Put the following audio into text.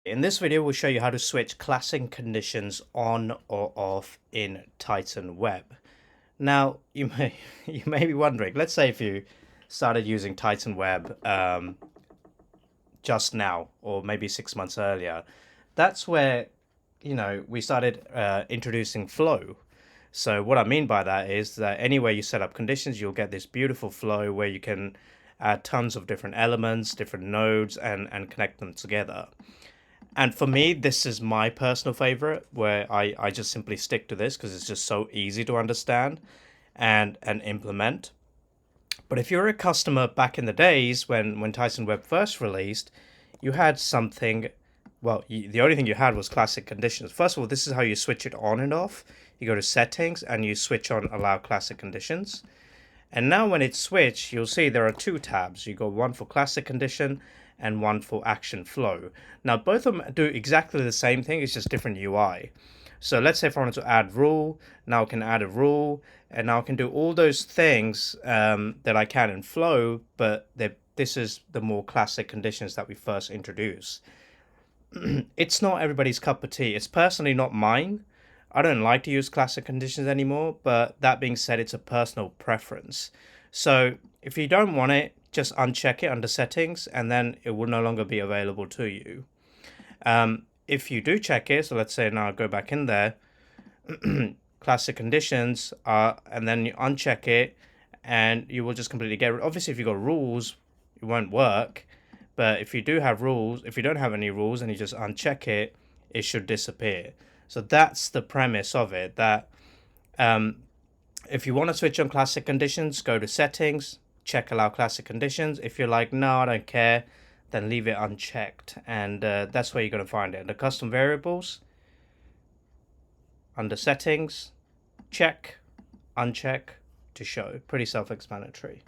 In this video, we'll show you how to switch classing conditions on or off in Titan Web. Now, you may be wondering, let's say if you started using Titan Web just now, or maybe 6 months earlier, that's where, we started introducing flow. So what I mean by that is that anywhere you set up conditions, you'll get this beautiful flow where you can add tons of different elements, different nodes, and connect them together. And for me, this is my personal favorite, where I just simply stick to this because it's just so easy to understand and implement. But if you're a customer back in the days when Titan Web first released, you had something, well, the only thing you had was classic conditions. First of all, this is how you switch it on and off. You go to settings and you switch on allow classic conditions. And now when it's switched, you'll see there are two tabs. You got one for classic condition and one for action flow. Now, both of them do exactly the same thing. It's just different UI. So let's say if I wanted to add rule, now I can add a rule, and now I can do all those things that I can in flow, but this is the more classic conditions that we first introduced. It's not everybody's cup of tea. It's personally not mine. I don't like to use classic conditions anymore, but that being said, it's a personal preference. So if you don't want it, just uncheck it under settings, and then it will no longer be available to you. If you do check it, so let's say now I go back in there, classic conditions, and then you uncheck it, and you will just completely get rid. Obviously, if you've got rules, it won't work. But if you do have rules, if you don't have any rules and you just uncheck it, it should disappear. So that's the premise of it, that if you want to switch on classic conditions, go to settings, check allow classic conditions. If you're like, no, I don't care, then leave it unchecked. And that's where you're going to find it. The custom variables, under settings, check, uncheck to show. Pretty self-explanatory.